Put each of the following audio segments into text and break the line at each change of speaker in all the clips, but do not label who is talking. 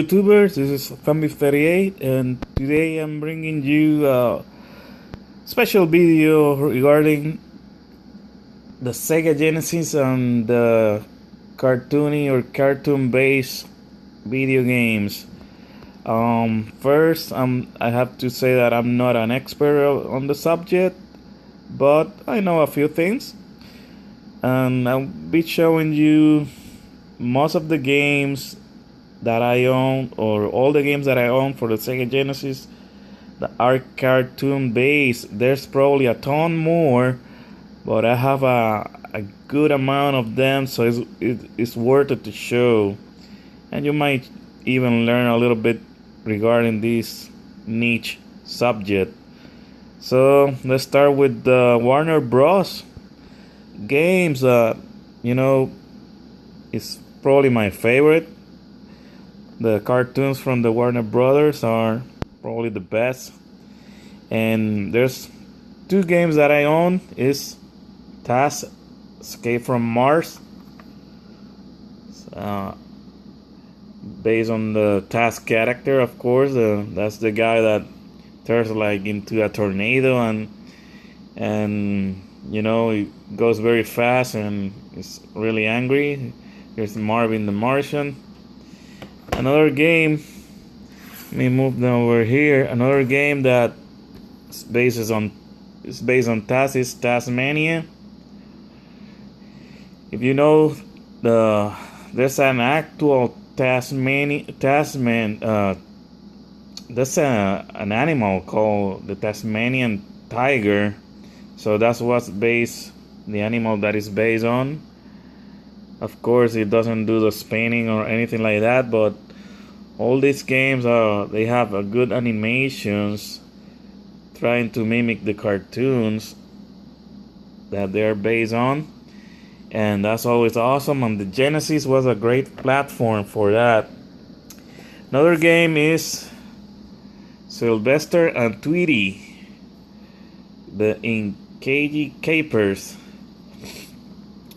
YouTubers, this is Family38 and today I'm bringing you a special video regarding the Sega Genesis and the cartoony or cartoon based video games. First, I have to say that I'm not an expert on the subject, but I know a few things, and I'll be showing you most of the games that I own, or all the games that I own for the Sega Genesis that are cartoon based. There's probably a ton more, but I have a good amount of them, so it's worth it to show. And you might even learn a little bit regarding this niche subject. So let's start with the Warner Bros. Games. It's probably my favorite. The cartoons from the Warner Brothers are probably the best. And there's two games that I own. Is Task Escape from Mars, uh, based on the Task character, of course. That's the guy that turns like into a tornado, and it goes very fast and is really angry. Here's Marvin the Martian. Another game, let me move them over here. Another game that is based on Task is Tasmania. If you know, there's an actual Tasman. That's an animal called the Tasmanian tiger. So that's what's the animal that is based on. Of course, it doesn't do the spinning or anything like that, but all these games they have a good animations, trying to mimic the cartoons that they're based on, and that's always awesome. And the Genesis was a great platform for that. Another game is Sylvester and Tweety, the Cagey Capers.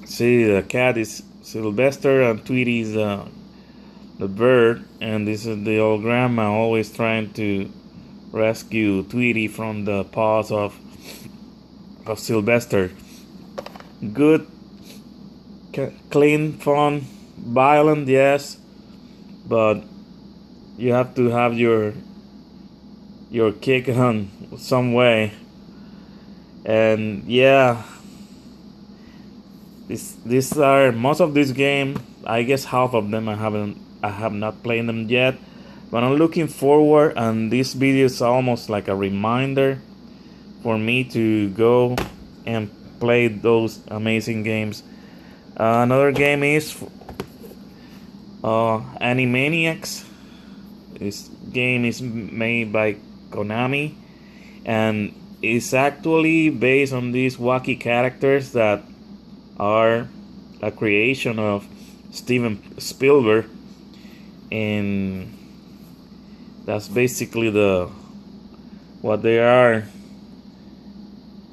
See, the cat is Sylvester and Tweety is the bird, and this is the old grandma always trying to rescue Tweety from the paws of Sylvester. Good, clean, fun, violent, yes, but you have to have your kick on some way. And yeah, these are most of these games. I guess half of them I have not played them yet, but I'm looking forward, and this video is almost like a reminder for me to go and play those amazing games. Another game is Animaniacs. This game is made by Konami, and it's actually based on these wacky characters that are a creation of Steven Spielberg, and that's basically what they are.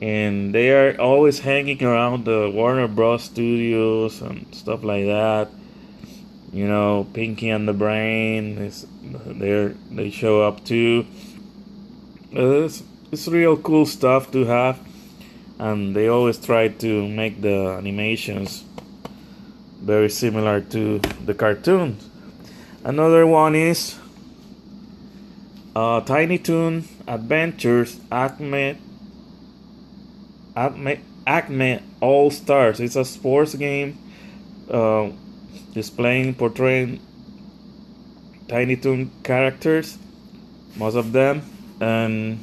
And they are always hanging around the Warner Bros. Studios and stuff like that. Pinky and the Brain they show up too. It's real cool stuff to have, and they always try to make the animations very similar to the cartoons. Another one is Tiny Toon Adventures Acme All Stars. It's a sports game, portraying Tiny Toon characters, most of them, and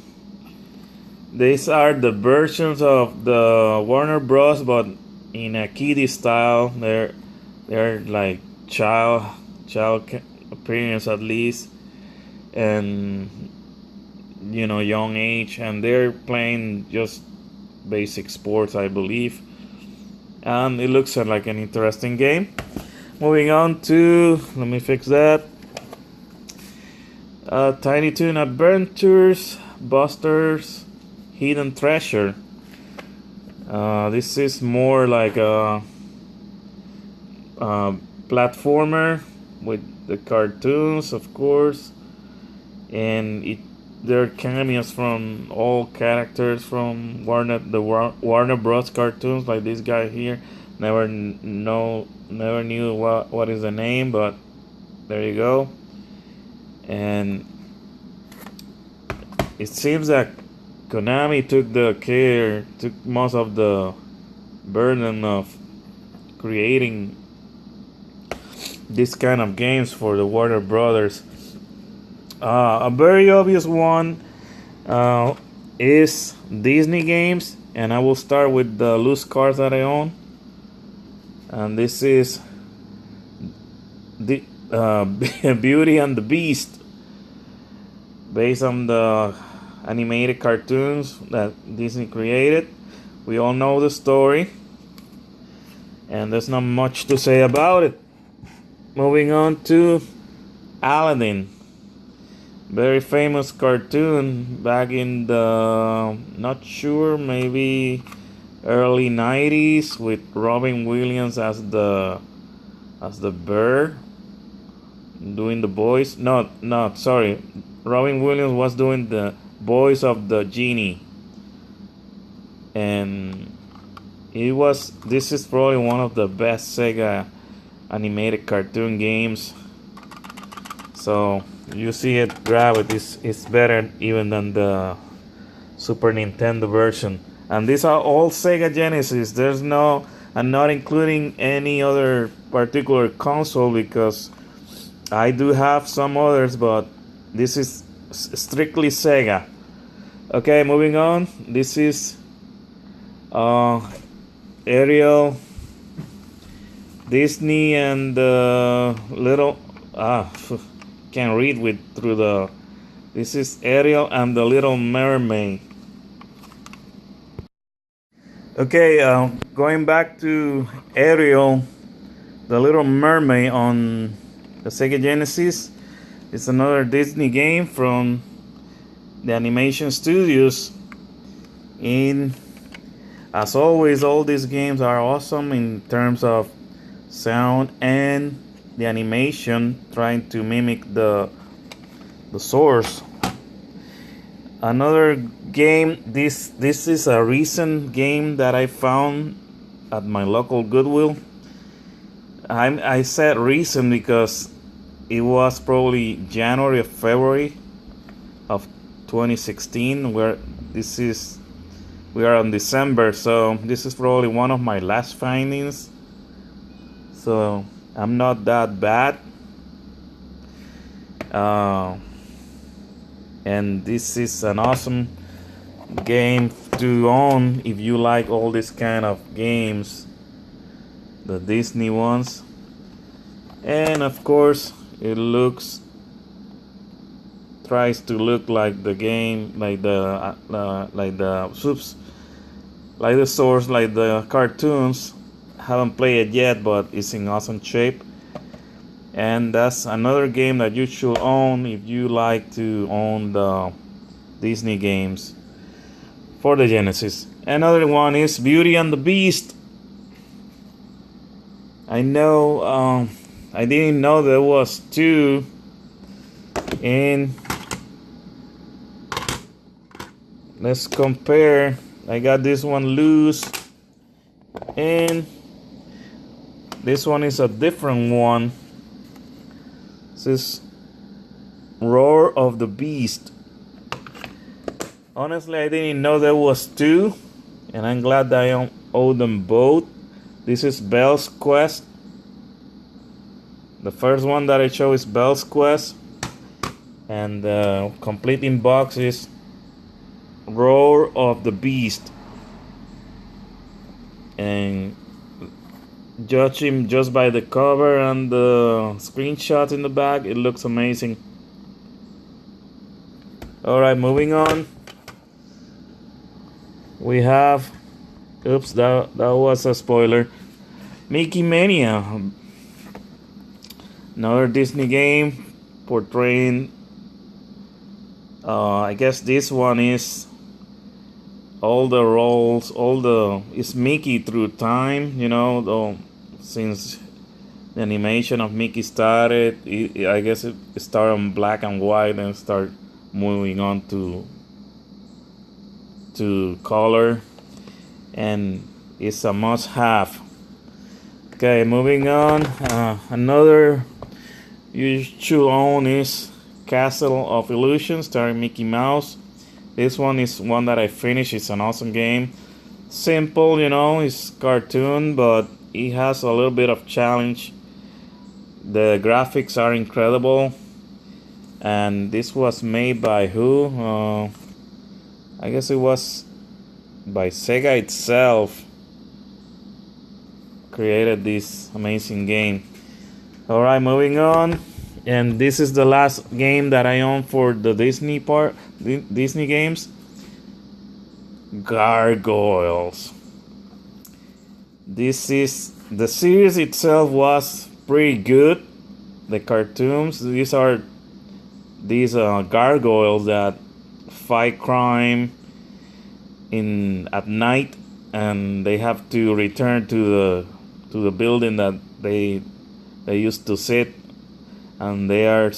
these are the versions of the Warner Bros. But in a kiddie style. They're like child appearance at least, and young age, and they're playing just basic sports, I believe, and it looks like an interesting game. Moving on to, let me fix that, Tiny Toon Adventures Buster's Hidden Treasure. This is more like a platformer with the cartoons, of course, and there are cameos from all characters from Warner Bros. Cartoons, like this guy here. Never knew what is the name, but there you go. And it seems that Konami took most of the burden of creating this kind of games for the Warner Brothers. A very obvious one is Disney games, and I will start with the loose cards that I own. And this is the Beauty and the Beast, based on the animated cartoons that Disney created. We all know the story, and there's not much to say about it. Moving on to Aladdin, very famous cartoon back in the, not sure, maybe early 90s, with Robin Williams as the bear doing the voice. Sorry, Robin Williams was doing the voice of the genie, and this is probably one of the best Sega animated cartoon games. So you see it, grab it. It's better even than the Super Nintendo version. And these are all Sega Genesis. I'm not including any other particular console, because I do have some others, but this is strictly Sega. Okay, moving on. This is Ariel, Disney, and little can't read through the. This is Ariel and the Little Mermaid. Okay, going back to Ariel, the Little Mermaid on the Sega Genesis. It's another Disney game from the animation studios. As always, all these games are awesome in terms of sound and the animation, trying to mimic the source. Another game, this is a recent game that I found at my local Goodwill. I said recent because it was probably January or February of 2016, we are in December, so this is probably one of my last findings. So I'm not that bad. And this is an awesome game to own if you like all these kind of games, the Disney ones. And of course, it tries to look like the game, like the source, like the cartoons. Haven't played it yet, but it's in awesome shape. And that's another game that you should own if you like to own the Disney games for the Genesis. Another one is Beauty and the Beast. I know, I didn't know there was two. And let's compare. I got this one loose, and this one is a different one. This is Roar of the Beast. Honestly, I didn't know there was two, and I'm glad that I own them both. This is Belle's Quest. The first one that I show is Belle's Quest, and the complete in box is Roar of the Beast. And judge him just by the cover and the screenshots in the back, it looks amazing. Alright, moving on. We have, oops, that was a spoiler, Mickey Mania, another Disney game portraying, I guess this one is all the roles, it's Mickey through time, since The animation of Mickey started. I guess it started on black and white and start moving on to color, and it's a must-have. Okay, moving on. Another you should own is Castle of Illusion, starring Mickey Mouse. This one is one that I finished. It's an awesome game. Simple, it's cartoon, but it has a little bit of challenge. The graphics are incredible, and this was made by who? I guess it was by Sega itself. Created this amazing game. Alright, moving on. And this is the last game that I own for the Disney games. Gargoyles. The series itself was pretty good. The cartoons. These are gargoyles that fight crime at night, and they have to return to the building that they used to sit, and they are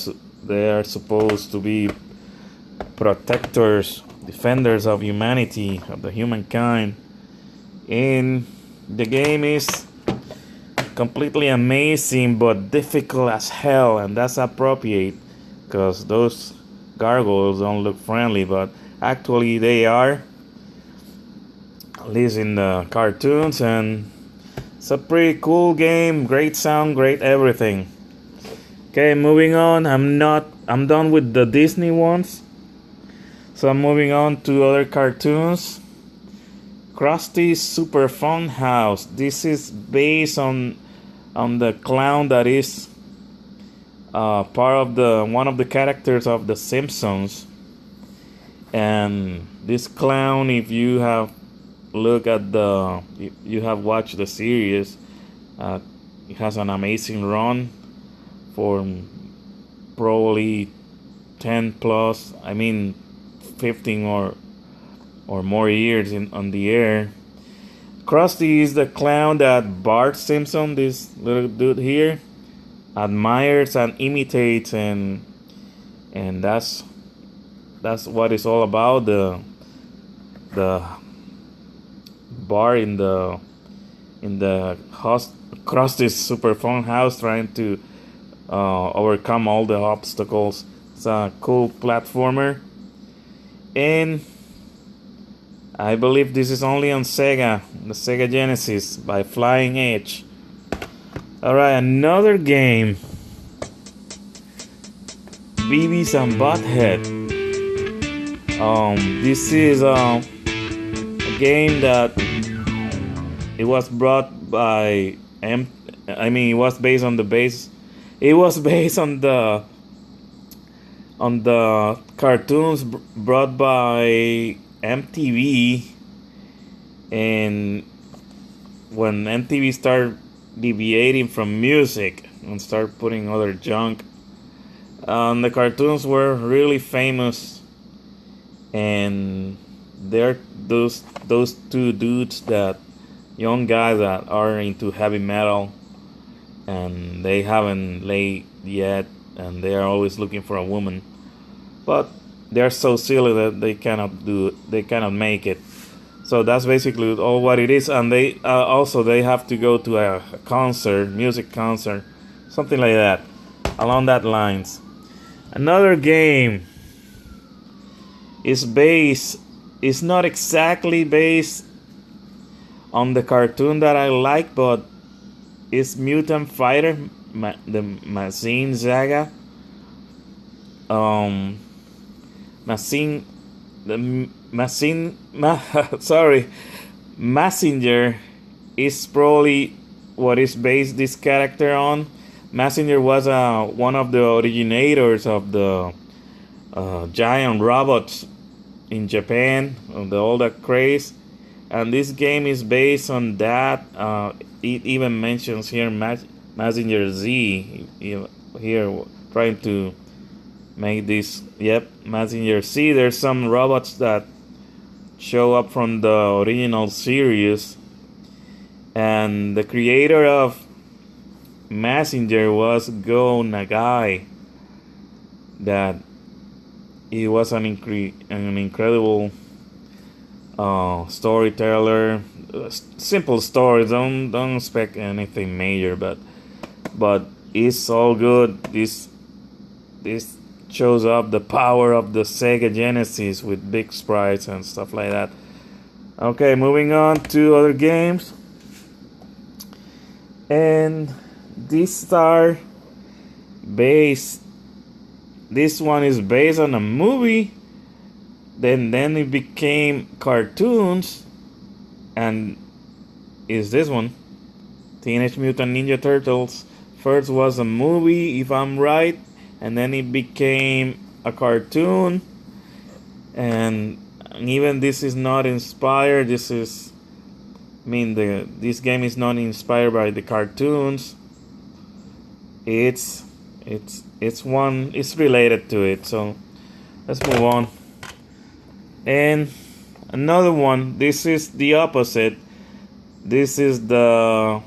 supposed to be protectors, defenders of humanity, of the humankind. And the game is completely amazing but difficult as hell, and that's appropriate because those gargoyles don't look friendly, but actually they are, at least in the cartoons. And it's a pretty cool game, great sound, great everything. Okay, moving on. I'm done with the Disney ones, so I'm moving on to other cartoons. Krusty's Super Fun House. This is based on the clown that is part of one of the characters of The Simpsons. And this clown, if you have you have watched the series, it has an amazing run for probably 10 plus, 15 or more years on the air. Krusty is the clown that Bart Simpson, this little dude here, admires and imitates, and that's what it's all about. The Bart in the Krusty's Super Fun House, trying to overcome all the obstacles. It's a cool platformer, and I believe this is only on Sega, the Sega Genesis, by Flying Edge. Alright, another game. Beavis and Butthead. This is a game that it was brought by it was based on the cartoons brought by MTV, and when MTV started deviating from music and started putting other junk, the cartoons were really famous, and they're those two dudes, that young guys that are into heavy metal, and they haven't laid yet, and they are always looking for a woman, but they're so silly that they cannot make it. So that's basically all what it is. And they have to go to a concert, music concert, something like that, along that lines. Another game is not exactly based on the cartoon that I like, but it's Mutant Fighter, the Mazin Zaga. Messenger is probably what is based this character on. Messenger was one of the originators of the giant robots in Japan, of all that craze, and this game is based on that. It even mentions here Messenger Z here, trying to make this. Messenger Z. There's some robots that show up from the original series, and the creator of messenger was Go Nagai. That he was an incredible storyteller. Simple stories. Don't expect anything major, but it's all good. This shows up the power of the Sega Genesis with big sprites and stuff like that. Okay, moving on to other games. And these are based. This one is based on a movie. Then it became cartoons, and is this one, Teenage Mutant Ninja Turtles. First was a movie, if I'm right, and then it became a cartoon. And even this is not inspired. This game is not inspired by the cartoons. It's related to it. So let's move on. And another one. This is the opposite. This is the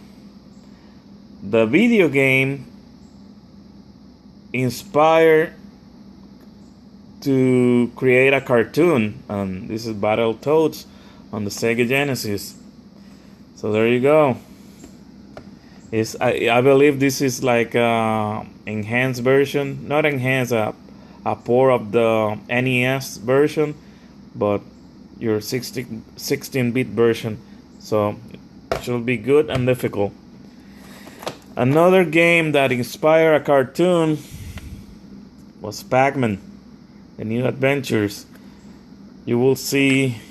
video game inspired to create a cartoon. And this is Battletoads on the Sega Genesis. So there you go. I believe this is like a enhanced version, not enhanced, a port of the NES version, but your 16-bit version. So it should be good and difficult. Another game that inspired a cartoon was Pac-Man, The New Adventures. You will see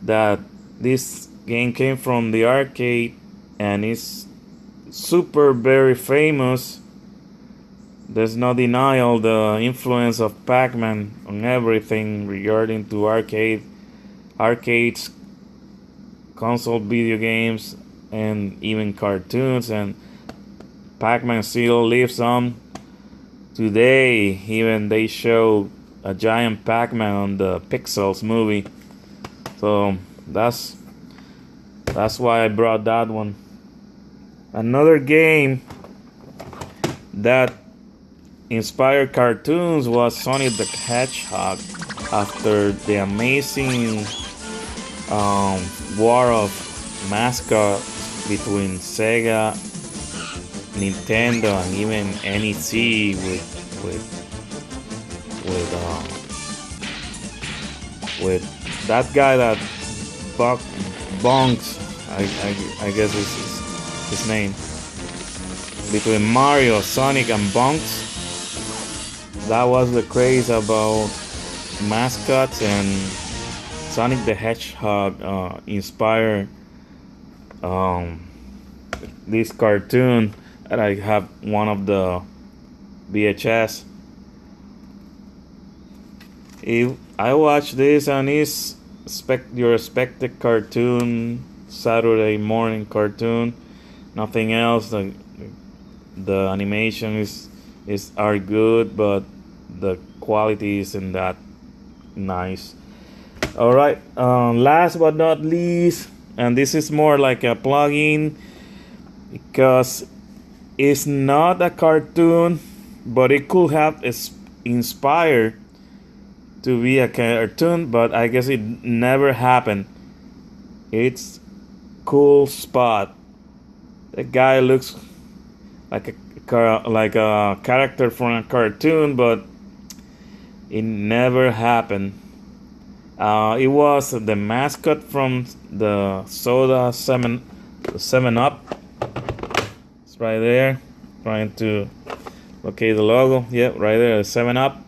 that this game came from the arcade and is very famous. There's no denial the influence of Pac-Man on everything regarding to arcades, console video games, and even cartoons. And Pac-Man still lives on today. Even they show a giant Pac-Man on the Pixels movie. So that's why I brought that one. Another game that inspired cartoons was Sonic the Hedgehog. After the amazing war of mascots between Sega, Nintendo, and even NEC with that guy that Bonks, I guess is his name, between Mario, Sonic, and Bonks. That was the craze about mascots, and Sonic the Hedgehog inspired this cartoon that I have one of the VHS. I watched this, and it's your expected cartoon, Saturday morning cartoon. Nothing else. The animation are good, but the quality isn't that nice. All right. Last but not least, and this is more like a plugin because it's not a cartoon, but it could have inspired to be a cartoon, but I guess it never happened. It's Cool Spot. The guy looks like a character from a cartoon, but it never happened. It was the mascot from the soda 7-Up. It's right there. Trying to locate the logo. Yep, right there, the 7-Up.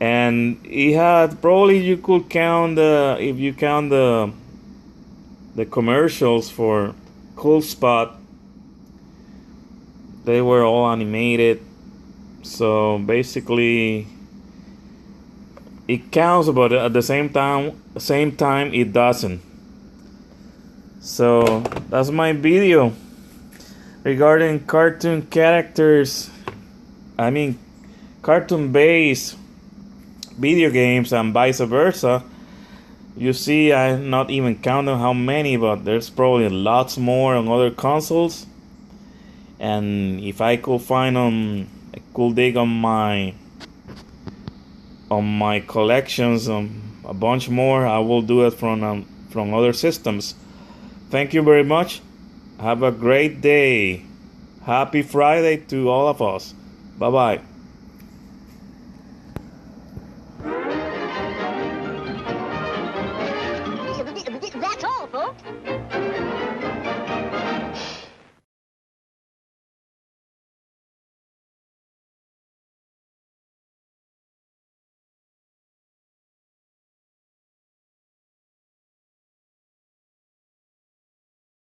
And he had, probably you could count if you count the commercials for Cool Spot, they were all animated. So basically it counts, but at the same time it doesn't. So that's my video regarding cartoon characters. I mean cartoon based video games and vice versa. You see, I'm not even counting how many, but there's probably lots more on other consoles. and if I could find I could dig on my collections a bunch more, I will do it from other systems. Thank you very much. Have a great day. Happy Friday to all of us. Bye bye.